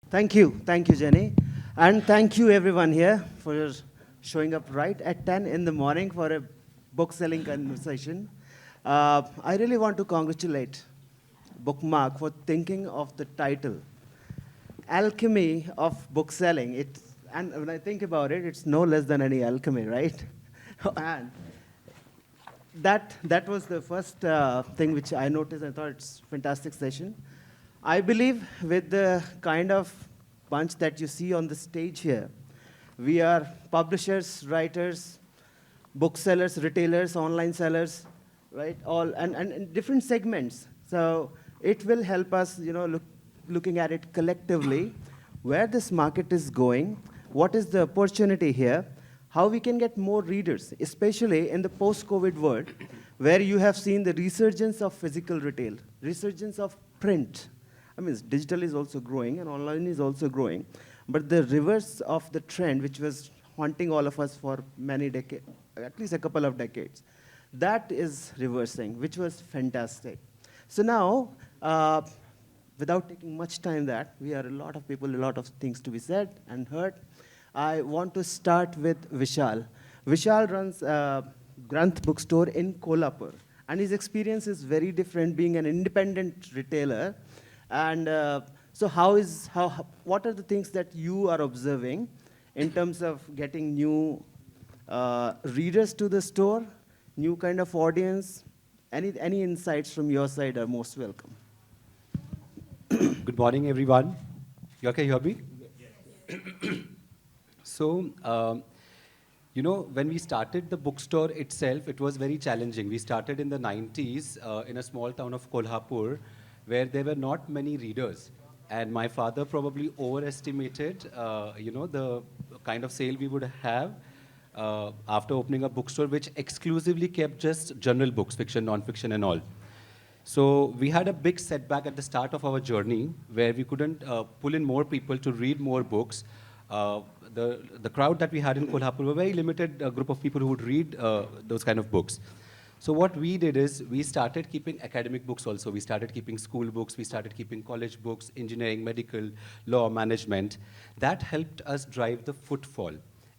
Thank you, Jenny. And thank you everyone here for showing up right at 10 in the morning for a book selling conversation. I really want to congratulate Bookmark for thinking of the title, Alchemy of Bookselling. And when I think about it, it's no less than any alchemy, right? And that was the first thing which I noticed. I thought it's fantastic session. I believe with the kind of bunch that you see on the stage here, we are publishers, writers, booksellers, retailers, online sellers, right? All and different segments. So it will help us, looking at it collectively, where this market is going, what is the opportunity here, how we can get more readers, especially in the post-COVID world, where you have seen the resurgence of physical retail, resurgence of print. I mean, digital is also growing and online is also growing, but the reverse of the trend, which was haunting all of us for many decades, at least a couple of decades, that is reversing, which was fantastic. So now, without taking much time that, we are a lot of people, a lot of things to be said and heard. I want to start with Vishal. Vishal runs Granth Bookstore in Kolhapur, and his experience is very different being an independent retailer. And so what are the things that you are observing in terms of getting new readers to the store, new kind of audience? Any insights from your side are most welcome. Good morning, everyone. You okay, you hear me? So, when we started the bookstore itself, it was very challenging. We started in the 90s in a small town of Kolhapur, where there were not many readers. And my father probably overestimated, the kind of sale we would have after opening a bookstore, which exclusively kept just general books, fiction, non-fiction, and all. So we had a big setback at the start of our journey, where we couldn't pull in more people to read more books. The crowd that we had in Kolhapur were a very limited group of people who would read those kind of books. So what we did is we started keeping academic books also. We started keeping school books, we started keeping college books, engineering, medical, law, management. That helped us drive the footfall.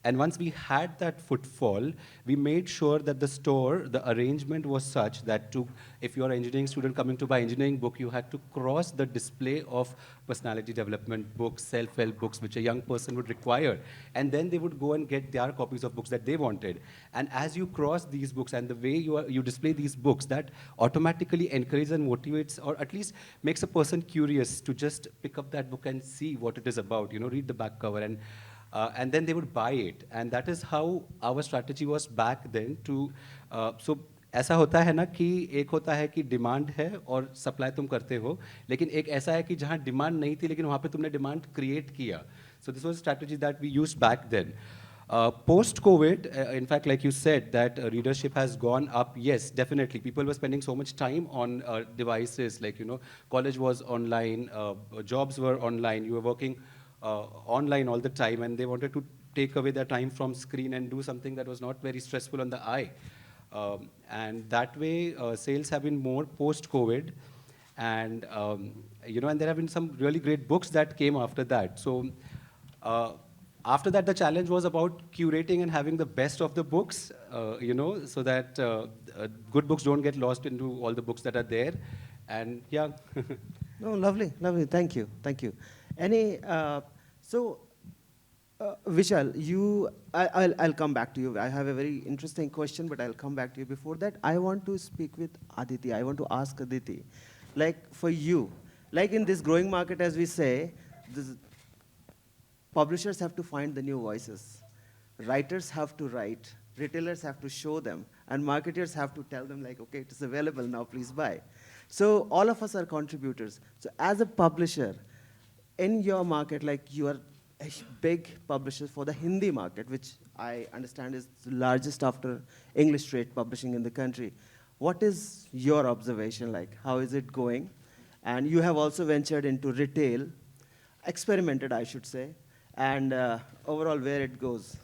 And once we had that footfall, we made sure that the store, the arrangement was such that if you're an engineering student coming to buy engineering book, you had to cross the display of personality development books, self-help books, which a young person would require. And then they would go and get their copies of books that they wanted. And as you cross these books and the way you display these books, that automatically encourages and motivates, or at least makes a person curious to just pick up that book and see what it is about, read the back cover. And then they would buy it. And that is how our strategy was back then so ऐसा होता है ना कि एक होता है कि demand है और सप्लाई तुम करते हो, लेकिन एक ऐसा है कि जहाँ डिमांड नहीं थी लेकिन वहाँ पे तुमने डिमांड क्रिएट किया. So this was a strategy that we used back then. Post-COVID, in fact, like you said, that readership has gone up. Yes, definitely. People were spending so much time on devices, like, college was online, jobs were online, you were working online all the time, and they wanted to take away their time from screen and do something that was not very stressful on the eye. And that way, sales have been more post-COVID. And, and there have been some really great books that came after that. So after that, the challenge was about curating and having the best of the books, so that good books don't get lost into all the books that are there. And yeah. No, lovely. Thank you. Vishal, I'll come back to you. I have a very interesting question, but I'll come back to you. Before that, I want to speak with Aditi. I want to ask Aditi, like for you, like in this growing market, as we say, publishers have to find the new voices. Writers have to write. Retailers have to show them. And marketers have to tell them, like, okay, it is available now, please buy. So all of us are contributors. So as a publisher, in your market, like you are a big publisher for the Hindi market, which I understand is the largest after English trade publishing in the country. What is your observation like? How is it going? And you have also ventured into retail, experimented, I should say, and overall where it goes.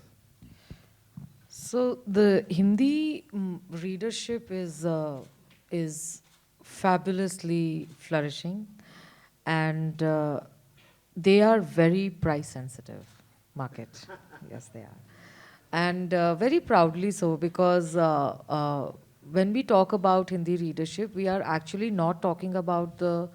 So the Hindi readership is fabulously flourishing, and they are very price sensitive market. Yes, they are. And very proudly so, because when we talk about Hindi readership, we are actually not talking about the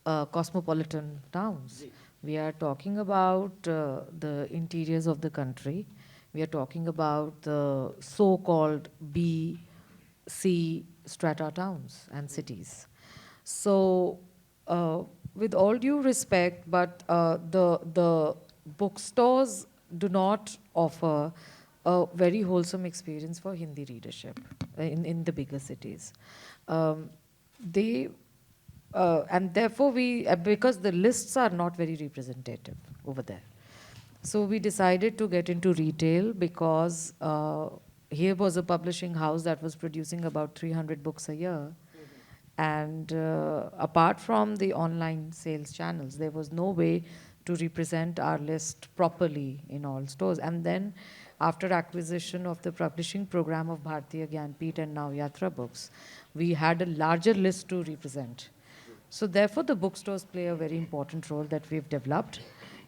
cosmopolitan towns. We are talking about the interiors of the country. We are talking about the so-called B, C strata towns and cities. So, with all due respect, but the bookstores do not offer a very wholesome experience for Hindi readership in the bigger cities. They and therefore we because the lists are not very representative over there. So we decided to get into retail because here was a publishing house that was producing about 300 books a year. And apart from the online sales channels, there was no way to represent our list properly in all stores. And then after acquisition of the publishing program of Bharatiya Gyanpeeth and now Yatra Books, we had a larger list to represent. So therefore, the bookstores play a very important role that we've developed.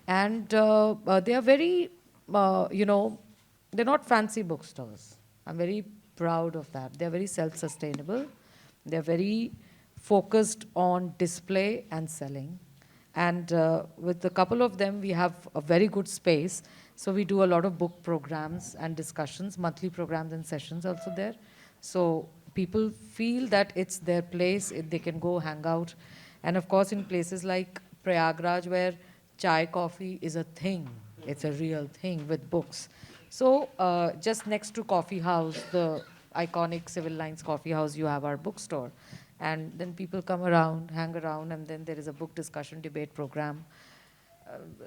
And they are very, they're not fancy bookstores. I'm very proud of that. They're very self-sustainable. They're very focused on display and selling. And with a couple of them, we have a very good space. So we do a lot of book programs and discussions, monthly programs and sessions also there. So people feel that it's their place, they can go hang out. And of course, in places like Prayagraj, where chai coffee is a thing, it's a real thing with books. So just next to Coffee House, the iconic Civil Lines Coffee House, you have our bookstore. And then people come around, hang around, and then there is a book discussion debate program.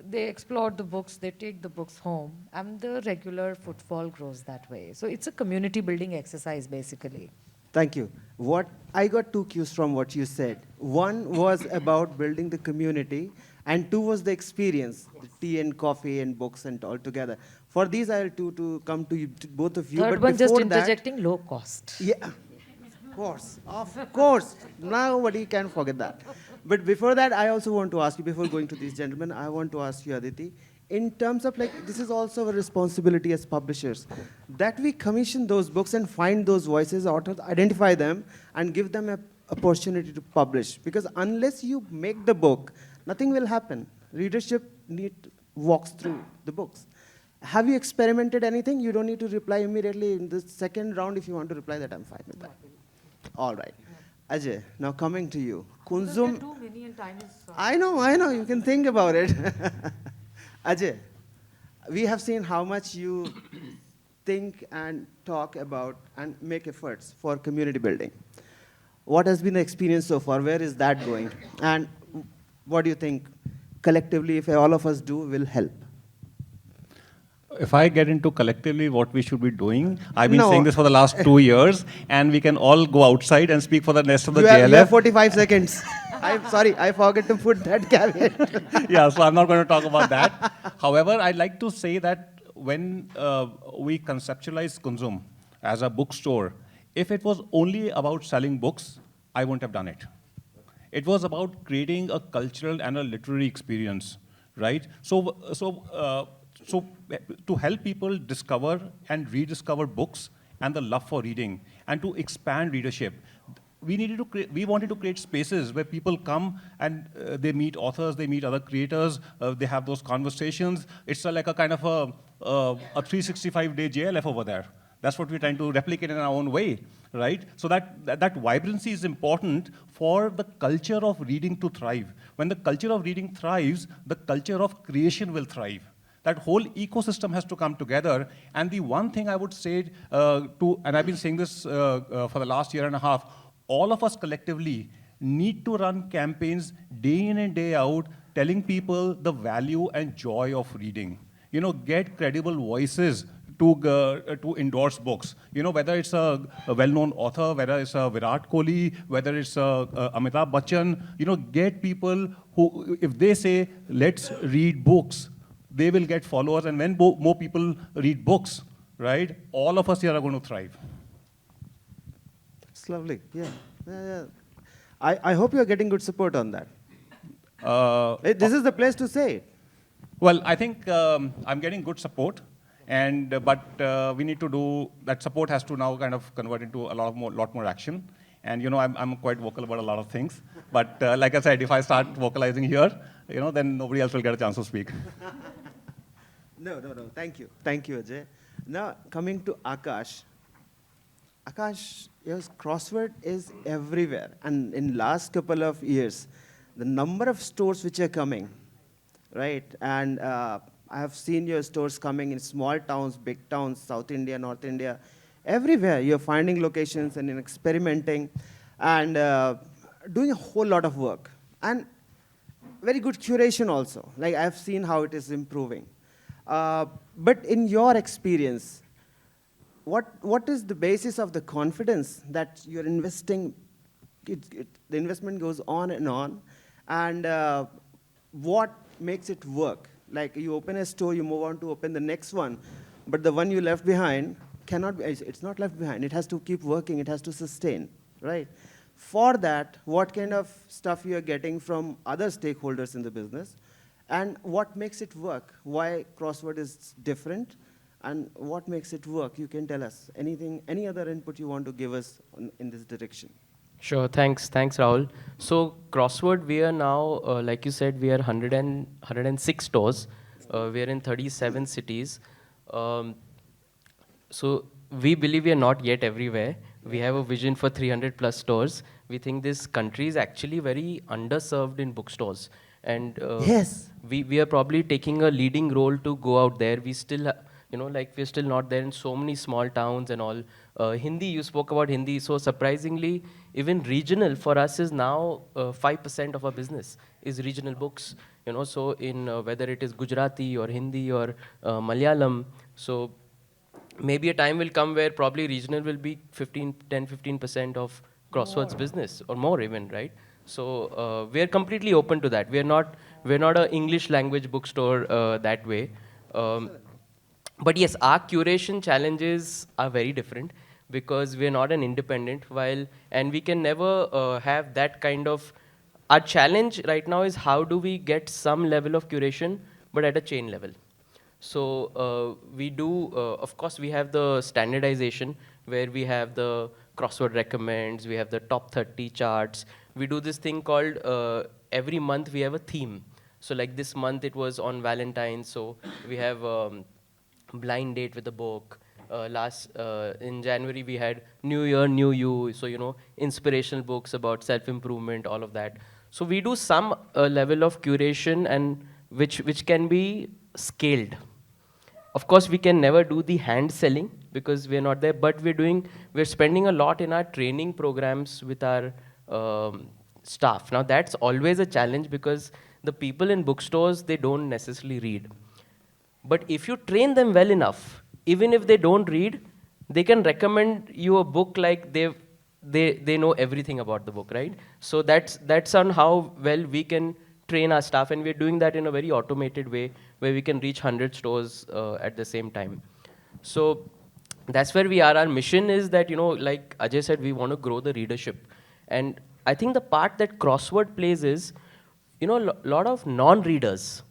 They explore the books, they take the books home, and the regular footfall grows that way. So it's a community building exercise, basically. Thank you. What I got two cues from what you said. One was about building the community, and two was the experience, the tea and coffee and books and all together. For these, I'll to come to, you, to both of you. Third but one, just before that, interjecting, low cost. yeah, of course. Nobody can forget that. But before that, I also want to ask you, before going to these gentlemen, I want to ask you, Aditi, in terms of like, this is also a responsibility as publishers, that we commission those books and find those voices, authors, identify them, and give them an opportunity to publish. Because unless you make the book, nothing will happen. Readership walks through the books. Have you experimented anything? You don't need to reply immediately in the second round. If you want to reply that, I'm fine with that. All right. Ajay, now coming to you. Kunzum. Too many and time is I know. You can think about it. Ajay, we have seen how much you think and talk about and make efforts for community building. What has been the experience so far? Where is that going? And what do you think collectively, if all of us do, will help? If I get into collectively what we should be doing, I've been saying this for the last 2 years, and we can all go outside and speak for the rest of the JLF. You have 45 seconds. I'm sorry, I forgot to put that caveat. Yeah, so I'm not going to talk about that. However, I'd like to say that when we conceptualize Kunzum as a bookstore, if it was only about selling books, I wouldn't have done it. It was about creating a cultural and a literary experience, right? So to help people discover and rediscover books and the love for reading, and to expand readership, we wanted to create spaces where people come and they meet authors, they meet other creators, they have those conversations. It's like a kind of a 365-day JLF over there. That's what we're trying to replicate in our own way, right? So that vibrancy is important for the culture of reading to thrive. When the culture of reading thrives, the culture of creation will thrive. That whole ecosystem has to come together. And the one thing I would say and I've been saying this for the last year and a half, all of us collectively need to run campaigns day in and day out, telling people the value and joy of reading. Get credible voices to endorse books. Whether it's a well-known author, whether it's a Virat Kohli, whether it's a Amitabh Bachchan, get people who, if they say, let's read books, they will get followers. And when more people read books, right, all of us here are going to thrive. It's lovely, yeah. I hope you're getting good support on that. This is the place to say it. Well, I think I'm getting good support, and but we need to do that. Support has to now kind of convert into a lot more action. And you know, I'm quite vocal about a lot of things. But like I said, if I start vocalizing here, you know, then nobody else will get a chance to speak. No. Thank you, Ajay. Now coming to Aakash. Aakash, yes, crossword is everywhere, and in last couple of years, the number of stores which are coming, right? And I have seen your stores coming in small towns, big towns, South India, North India, everywhere. You're finding locations and experimenting, and doing a whole lot of work, and very good curation also. Like I've seen how it is improving. But in your experience, what is the basis of the confidence that you're investing? The investment goes on, and what makes it work? Like you open a store, you move on to open the next one, but the one you left behind cannot be, it's not left behind. It has to keep working. It has to sustain, right? For that, what kind of stuff you are getting from other stakeholders in the business, and what makes it work? Why crossword is different? And what makes it work? You can tell us. Anything, any other input you want to give us in this direction? Sure, thanks, Rahul. So Crossword, we are now, like you said, we are 106 stores. We are in 37 cities. So we believe we are not yet everywhere. We have a vision for 300 plus stores. We think this country is actually very underserved in bookstores. And Yes. we are probably taking a leading role to go out there. We still, like we're still not there in so many small towns and all. Hindi, you spoke about Hindi. So surprisingly, even regional for us is now 5% of our business is regional books. So in whether it is Gujarati or Hindi or Malayalam. So maybe a time will come where probably regional will be 10-15% of Crosswords business or more even, right? So we are completely open to that. We're not an English language bookstore that way. But yes, our curation challenges are very different because we're not an independent and we can never have that kind of, our challenge right now is how do we get some level of curation, but at a chain level. So we do, of course, we have the standardization where we have the crossword recommends, we have the top 30 charts. We do this thing called, every month we have a theme. So like this month it was on Valentine's, so we have blind date with a book. In January we had New Year, New You, so inspirational books about self-improvement, all of that. So we do some level of curation and which can be scaled. Of course, we can never do the hand selling because we're not there, but we're spending a lot in our training programs with our staff. Now that's always a challenge because the people in bookstores, they don't necessarily read. But if you train them well enough, even if they don't read, they can recommend you a book like they know everything about the book, right? So that's on how well we can train our staff, and we're doing that in a very automated way where we can reach 100 stores at the same time. So that's where we are. Our mission is that, like Ajay said, we want to grow the readership. And I think the part that crossword plays is, a lot of non-readers,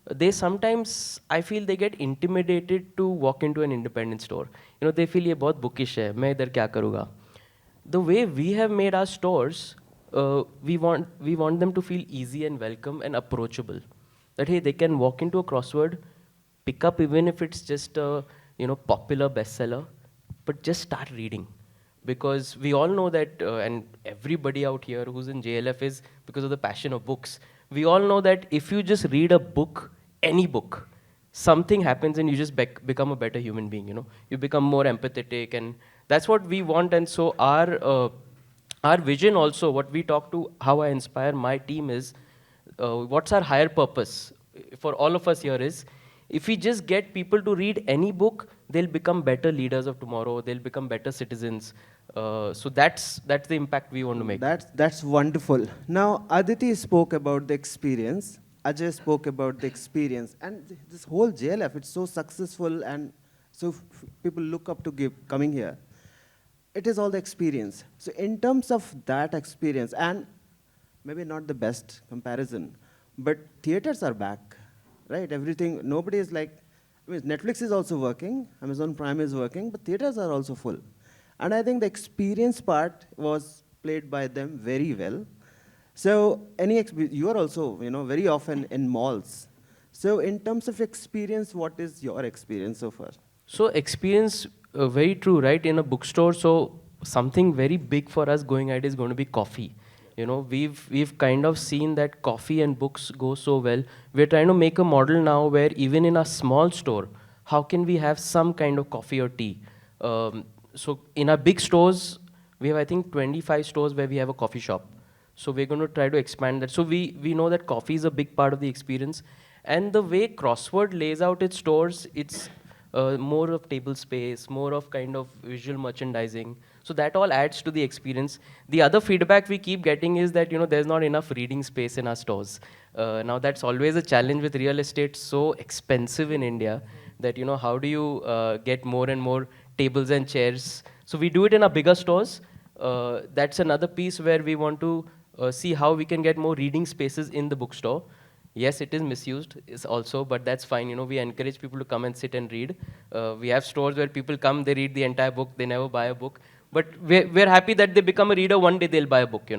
they sometimes, I feel they get intimidated to walk into an independent store. They feel, ye bahut bookish hai, main idhar kya karuga? The way we have made our stores, we want them to feel easy and welcome and approachable. That, hey, they can walk into a crossword, pick up even if it's just a, popular bestseller, but just start reading. Because we all know that, and everybody out here who's in JLF is because of the passion of books. We all know that if you just read a book, any book, something happens and you just become a better human being, You become more empathetic, and that's what we want. And so our vision also, what we talk to, how I inspire my team is, what's our higher purpose for all of us here is, if we just get people to read any book, they'll become better leaders of tomorrow, they'll become better citizens. So that's the impact we want to make. That's wonderful. Now, Aditi spoke about the experience. Ajay spoke about the experience. And this whole JLF, it's so successful, and so people look up to coming here. It is all the experience. So in terms of that experience, and maybe not the best comparison, but theaters are back, right? Everything, nobody is like, I mean, Netflix is also working, Amazon Prime is working, but theaters are also full. And I think the experience part was played by them very well. So you are also, very often in malls. So in terms of experience, what is your experience so far? So experience, very true, right? In a bookstore, so something very big for us going ahead is going to be coffee. You know, we've kind of seen that coffee and books go so well. We're trying to make a model now where even in a small store, how can we have some kind of coffee or tea? So in our big stores, we have I think 25 stores where we have a coffee shop. So we're going to try to expand that. So we know that coffee is a big part of the experience. And the way Crossword lays out its stores, it's more of table space, more of kind of visual merchandising. So that all adds to the experience. The other feedback we keep getting is that there's not enough reading space in our stores. Now that's always a challenge with real estate, so expensive in India that how do you get more and more tables and chairs? So we do it in our bigger stores. That's another piece where we want to see how we can get more reading spaces in the bookstore. Yes, it is misused is also, but that's fine. We encourage people to come and sit and read. We have stores where people come, they read the entire book, they never buy a book. But we're happy that they become a reader, one day they'll buy a book.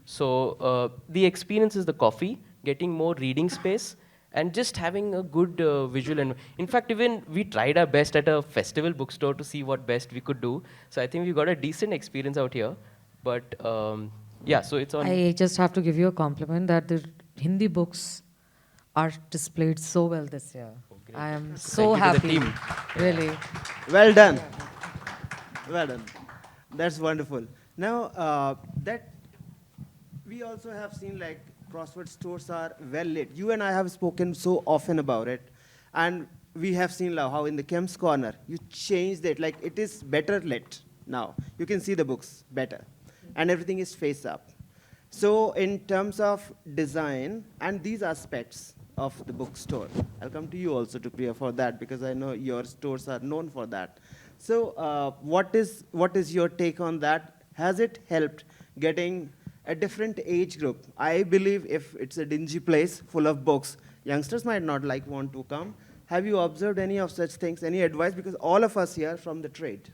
So the experience is the coffee, getting more reading space, and just having a good visual. And in fact, even we tried our best at a festival bookstore to see what best we could do. So I think we got a decent experience out here. But yeah, so it's on. I just have to give you a compliment that the Hindi books are displayed so well this year. I am so Thank you to the happy. team. Really. Well done. Well done. That's wonderful. Now, that we also have seen like crossword stores are well lit. You and I have spoken so often about it. And we have seen how in the Kemp's Corner, you changed it. Like it is better lit now. You can see the books better. And everything is face up. So in terms of design and these aspects of the bookstore, I'll come to you also to Priya for that because I know your stores are known for that. So what is your take on that? Has it helped getting a different age group? I believe if it's a dingy place full of books, youngsters might not want to come. Have you observed any of such things? Any advice? Because all of us here from the trade.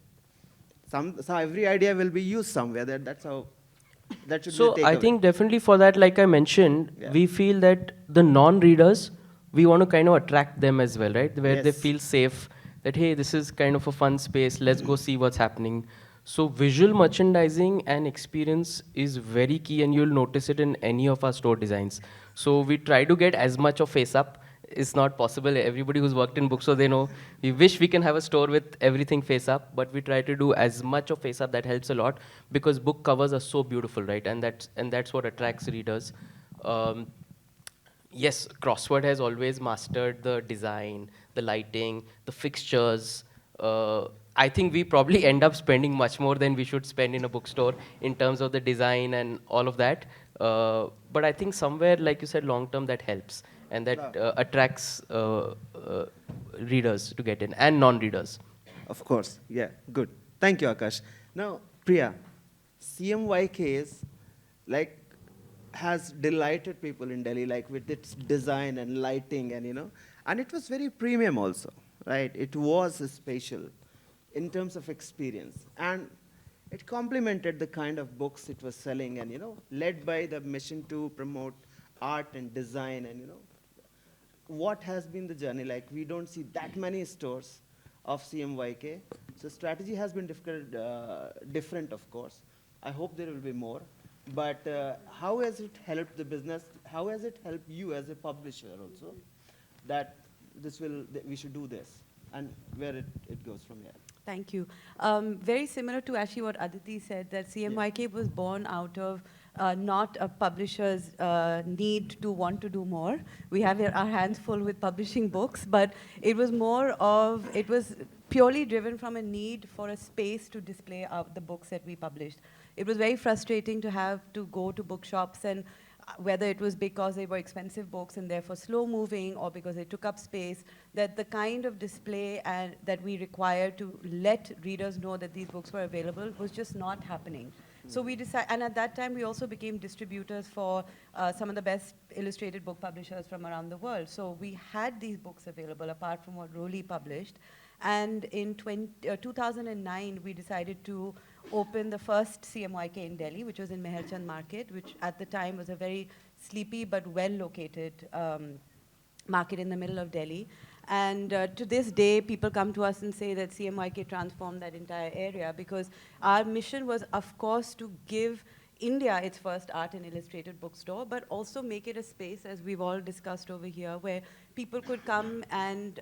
So every idea will be used somewhere. That's how. That should So be the I takeaway. think definitely for that, like I mentioned, Yeah. we feel that the non-readers, we want to kind of attract them as well, right? Where they Yes. feel safe, that hey, this is kind of a fun space, let's go see what's happening. So visual merchandising and experience is very key, and you'll notice it in any of our store designs. So we try to get as much of face up. It's not possible. Everybody who's worked in bookstore, they know we wish we can have a store with everything face up, but we try to do as much of face up. That helps a lot because book covers are so beautiful, right? And that's what attracts readers. Yes, Crossword has always mastered the design, the lighting, the fixtures. I think we probably end up spending much more than we should spend in a bookstore in terms of the design and all of that. But I think somewhere, like you said, long term that helps and that attracts readers to get in and non-readers. Of course, yeah, good. Thank you, Aakash. Now, Priya, CMYK is like has delighted people in Delhi, like with its design and lighting, and it was very premium also, right? It was special in terms of experience, and it complemented the kind of books it was selling, and led by the mission to promote art and design, and what has been the journey like? We don't see that many stores of CMYK. So strategy has been different, of course. I hope there will be more. But how has it helped the business? How has it helped you as a publisher also? That we should do this, and where it goes from here. Thank you. Very similar to actually what Aditi said, that CMYK was born out of not a publisher's need to want to do more. We have our hands full with publishing books, but it was purely driven from a need for a space to display the books that we published. It was very frustrating to have to go to bookshops, and whether it was because they were expensive books and therefore slow moving, or because they took up space, that the kind of display that we required to let readers know that these books were available was just not happening. So we decided, and at that time we also became distributors for some of the best illustrated book publishers from around the world. So we had these books available apart from what Roli published. And in 2009, we decided to open the first CMYK in Delhi, which was in Meherchand Market, which at the time was a very sleepy but well-located market in the middle of Delhi. And to this day, people come to us and say that CMYK transformed that entire area, because our mission was, of course, to give India its first art and illustrated bookstore, but also make it a space, as we've all discussed over here, where people could come and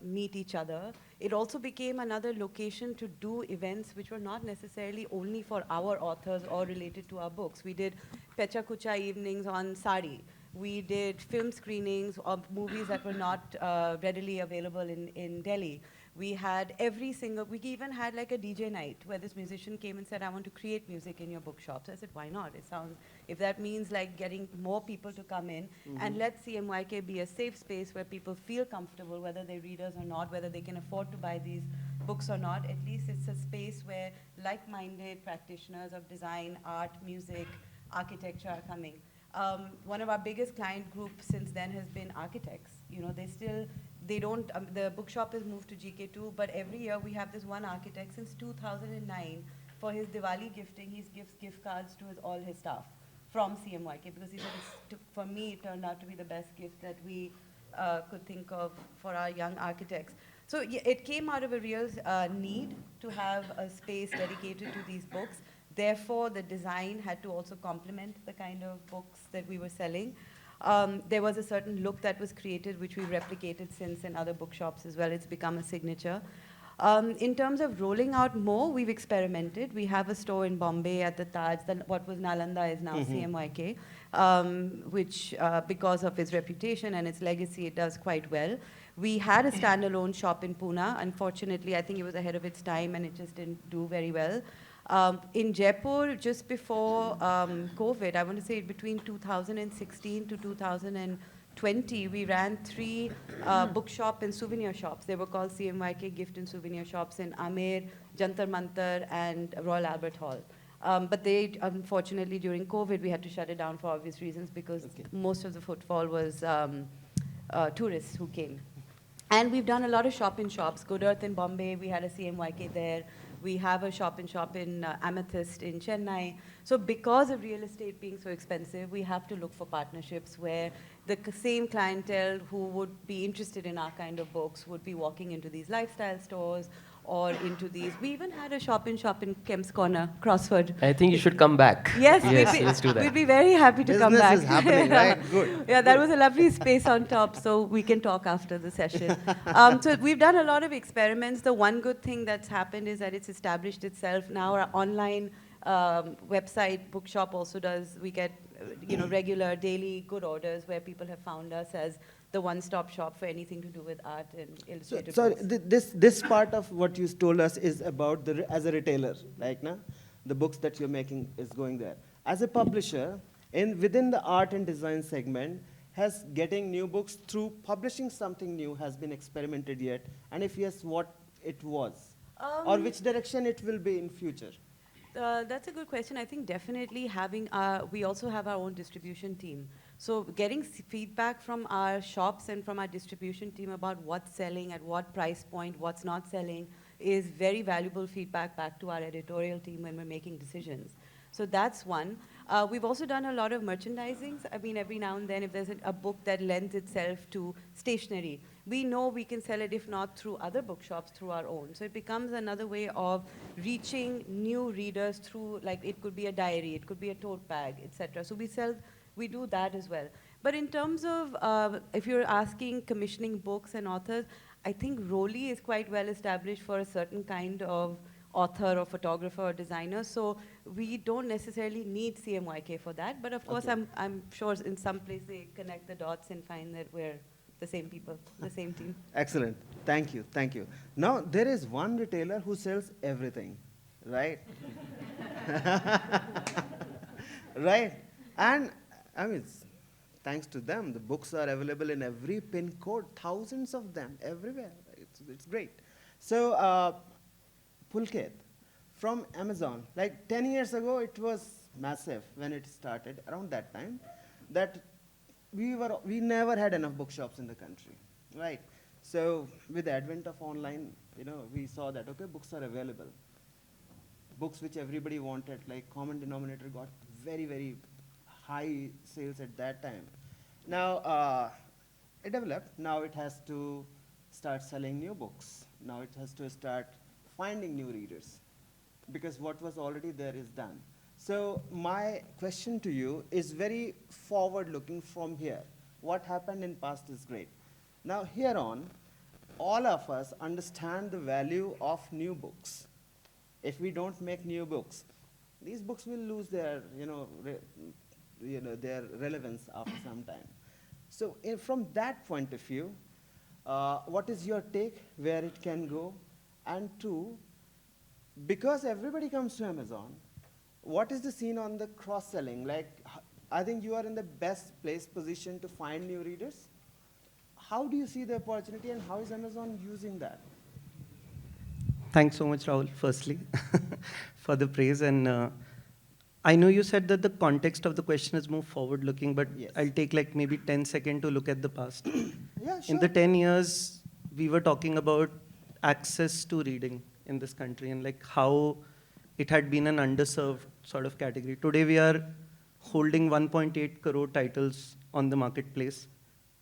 meet each other. It also became another location to do events which were not necessarily only for our authors or related to our books. We did Pecha Kucha evenings on sari. We did film screenings of movies that were not readily available in Delhi. We had we even had like a DJ night where this musician came and said, I want to create music in your bookshop. So I said, why not? It sounds, if that means like getting more people to come in, and let CMYK be a safe space where people feel comfortable, whether they're readers or not, whether they can afford to buy these books or not, at least it's a space where like-minded practitioners of design, art, music, architecture are coming. One of our biggest client groups since then has been architects. You know, they don't, the bookshop has moved to GK2, but every year we have this one architect since 2009. For his Diwali gifting, he gives gift cards to all his staff from CMYK, because he said, for me, it turned out to be the best gift that we could think of for our young architects. So it came out of a real need to have a space dedicated to these books. Therefore, the design had to also complement the kind of books that we were selling. There was a certain look that was created, which we've replicated since in other bookshops as well. It's become a signature. In terms of rolling out more, we've experimented. We have a store in Bombay at the Taj. What was Nalanda is now CMYK, which, because of its reputation and its legacy, it does quite well. We had a standalone shop in Pune. Unfortunately, I think it was ahead of its time, and it just didn't do very well. In Jaipur, just before COVID, I want to say between 2016 to 2020, we ran 3 bookshop and souvenir shops. They were called CMYK gift and souvenir shops in Amer, Jantar Mantar, and Royal Albert Hall. But they, unfortunately, during COVID, we had to shut it down for obvious reasons, because most of the footfall was tourists who came. And we've done a lot of shop-in-shops. Good Earth in Bombay, we had a CMYK there. We have a shop-in-shop in Amethyst in Chennai. So because of real estate being so expensive, we have to look for partnerships where the same clientele who would be interested in our kind of books would be walking into these lifestyle stores or into these. We even had a shop-in-shop in Kemp's Corner, Crossford. I think you should come back. Yes, let's do that. We'd be very happy to come back. Business is happening, right? Good. Yeah, that was a lovely space on top, so we can talk after the session. So we've done a lot of experiments. The one good thing that's happened is that it's established itself. Now our online website, bookshop also does, we get regular daily good orders where people have found us as the one-stop shop for anything to do with art and illustrated So books. this part of what you told us is about as a retailer, like the books that you're making is going there. As a publisher, within the art and design segment, has getting new books through publishing something new has been experimented yet? And if yes, what it was? Or which direction it will be in future? That's a good question. I think definitely we also have our own distribution team. So getting feedback from our shops and from our distribution team about what's selling, at what price point, what's not selling, is very valuable feedback back to our editorial team when we're making decisions. So that's one. We've also done a lot of merchandising. I mean, every now and then, if there's a book that lends itself to stationery, we know we can sell it, if not through other bookshops, through our own. So it becomes another way of reaching new readers through, like, it could be a diary, it could be a tote bag, etc. So we do that as well. But in terms of, if you're asking commissioning books and authors, I think Roli is quite well established for a certain kind of author or photographer or designer. So we don't necessarily need CMYK for that. But of course, I'm sure in some place they connect the dots and find that we're the same people, the same team. Excellent. Thank you. Thank you. Now, there is one retailer who sells everything, right? Right? And I mean, thanks to them, the books are available in every pin code, thousands of them everywhere. It's great. So, Pulkit, from Amazon. Like 10 years ago, it was massive when it started, around that time, that we never had enough bookshops in the country, right? So with the advent of online, we saw that, okay, books are available. Books which everybody wanted, like common denominator, got very, very high sales at that time. Now, it developed. Now it has to start selling new books. Now it has to start finding new readers, because what was already there is done. So my question to you is very forward-looking from here. What happened in past is great. Now here on, all of us understand the value of new books. If we don't make new books, these books will lose their, their relevance after some time. So from that point of view, what is your take where it can go? And two, because everybody comes to Amazon, what is the scene on the cross-selling? Like, I think you are in the best place position to find new readers. How do you see the opportunity, and how is Amazon using that? Thanks so much, Rahul, firstly, for the praise. And I know you said that the context of the question is more forward-looking, but Yes. I'll take like maybe 10 seconds to look at the past. Yeah, sure. In the 10 years, we were talking about access to reading in this country and like how it had been an underserved sort of category. Today, we are holding 1.8 crore titles on the marketplace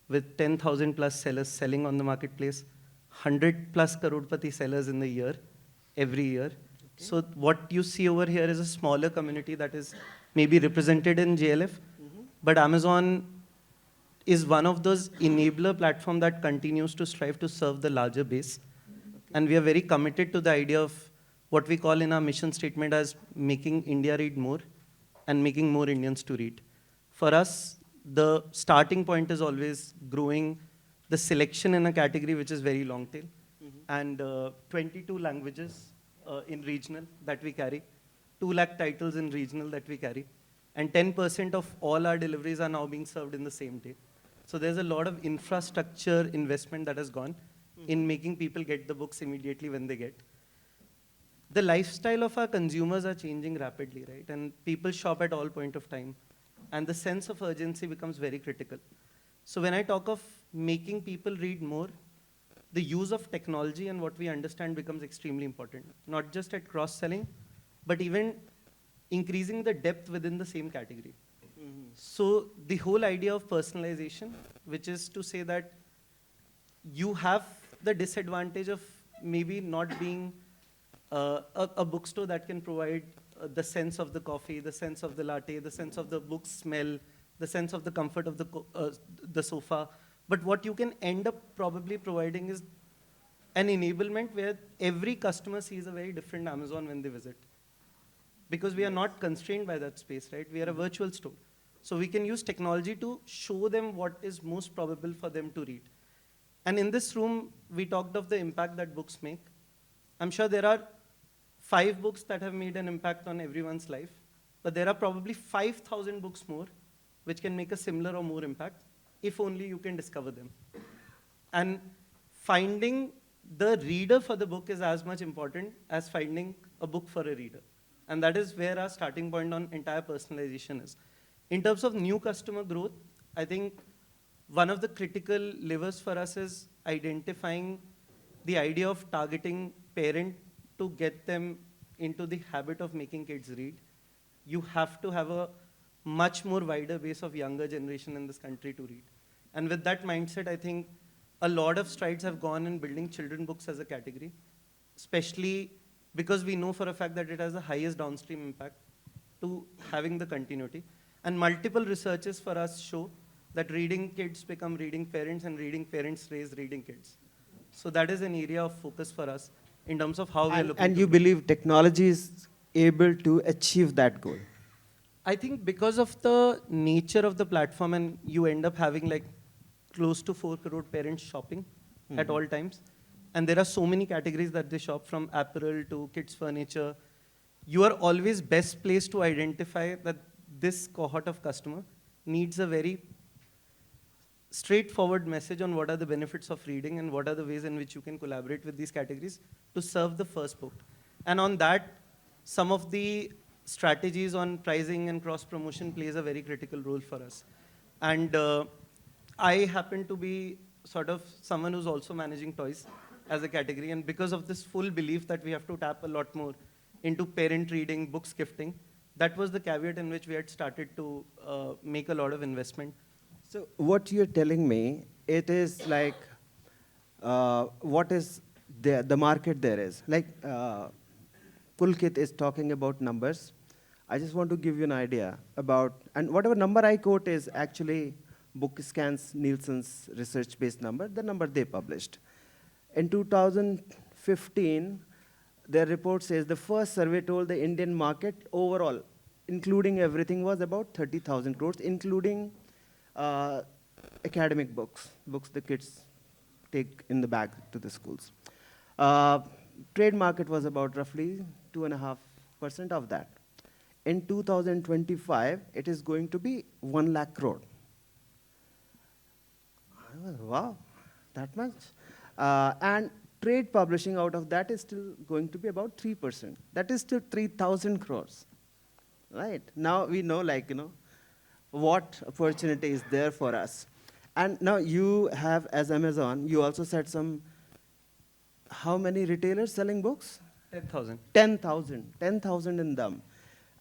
with 10,000 plus sellers selling on the marketplace, 100 plus crorepati sellers in the year, every year. Okay. So what you see over here is a smaller community that is maybe represented in JLF, but Amazon is one of those enabler platform that continues to strive to serve the larger base. And we are very committed to the idea of what we call in our mission statement as making India read more and making more Indians to read. For us, the starting point is always growing the selection in a category which is very long tail, and 22 languages in regional that we carry, 2 lakh titles in regional that we carry, and 10% of all our deliveries are now being served in the same day. So there's a lot of infrastructure investment that has gone in making people get the books immediately when they get. The lifestyle of our consumers are changing rapidly, right? And people shop at all point of time. And the sense of urgency becomes very critical. So when I talk of making people read more, the use of technology and what we understand becomes extremely important. Not just at cross-selling, but even increasing the depth within the same category. So the whole idea of personalization, which is to say that you have the disadvantage of maybe not being a bookstore that can provide the sense of the coffee, the sense of the latte, the sense of the book smell, the sense of the comfort of the sofa. But what you can end up probably providing is an enablement where every customer sees a very different Amazon when they visit. Because we are not constrained by that space, right? We are a virtual store. So we can use technology to show them what is most probable for them to read. And in this room, we talked of the impact that books make. I'm sure there are 5 books that have made an impact on everyone's life, but there are probably 5,000 books more which can make a similar or more impact if only you can discover them. And finding the reader for the book is as much important as finding a book for a reader. And that is where our starting point on entire personalization is. In terms of new customer growth, I think one of the critical levers for us is identifying the idea of targeting parent to get them into the habit of making kids read. You have to have a much more wider base of younger generation in this country to read. And with that mindset, I think a lot of strides have gone in building children books as a category, especially because we know for a fact that it has the highest downstream impact to having the continuity. And multiple researches for us show that reading kids become reading parents and reading parents raise reading kids. So that is an area of focus for us in terms of how we are looking. And you believe technology is able to achieve that goal? I think because of the nature of the platform, and you end up having like close to 4 crore parents shopping at all times. And there are so many categories that they shop, from apparel to kids furniture. You are always best placed to identify that this cohort of customer needs a very straightforward message on what are the benefits of reading and what are the ways in which you can collaborate with these categories to serve the first book. And on that, some of the strategies on pricing and cross promotion plays a very critical role for us. And I happen to be sort of someone who's also managing toys as a category. And because of this full belief that we have to tap a lot more into parent reading, books gifting, that was the caveat in which we had started to make a lot of investment. So what you're telling me, it is like what is the market there is. Like Pulkit is talking about numbers. I just want to give you an idea about, and whatever number I quote is actually BookScan's Nielsen's research-based number, the number they published. In 2015, their report says the first survey told the Indian market overall, including everything, was about 30,000 crores, including academic books the kids take in the bag to the schools. Trade market was about roughly 2.5% of that. In 2025, it is going to be 1 lakh crore. Wow, that much. And trade publishing out of that is still going to be about 3%. That is still 3,000 crores. Right? Now we know, what opportunity is there for us. And now you have, as Amazon, you also said how many retailers selling books? 10,000. 10,000 in them.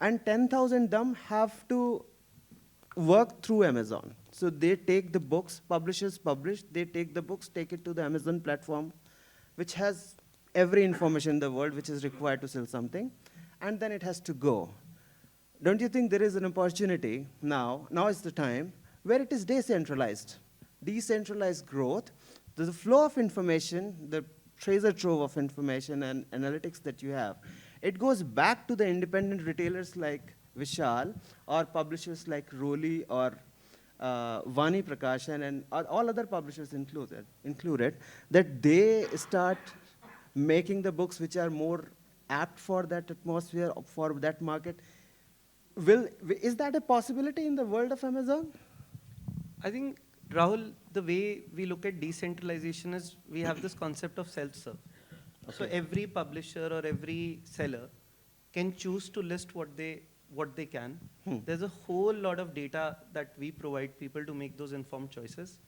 And 10,000 them have to work through Amazon. So they take the books, publishers publish, they take the books, take it to the Amazon platform, which has every information in the world which is required to sell something, and then it has to go. Don't you think there is an opportunity now is the time, where it is decentralized growth, the flow of information, the treasure trove of information and analytics that you have, it goes back to the independent retailers like Vishal or publishers like Roli or Vani Prakashan and all other publishers included, that they start making the books which are more apt for that atmosphere, for that market. Is that a possibility in the world of Amazon? I think, Rahul, the way we look at decentralization is we have this concept of self-serve. Okay. So every publisher or every seller can choose to list what they can. There's a whole lot of data that we provide people to make those informed choices.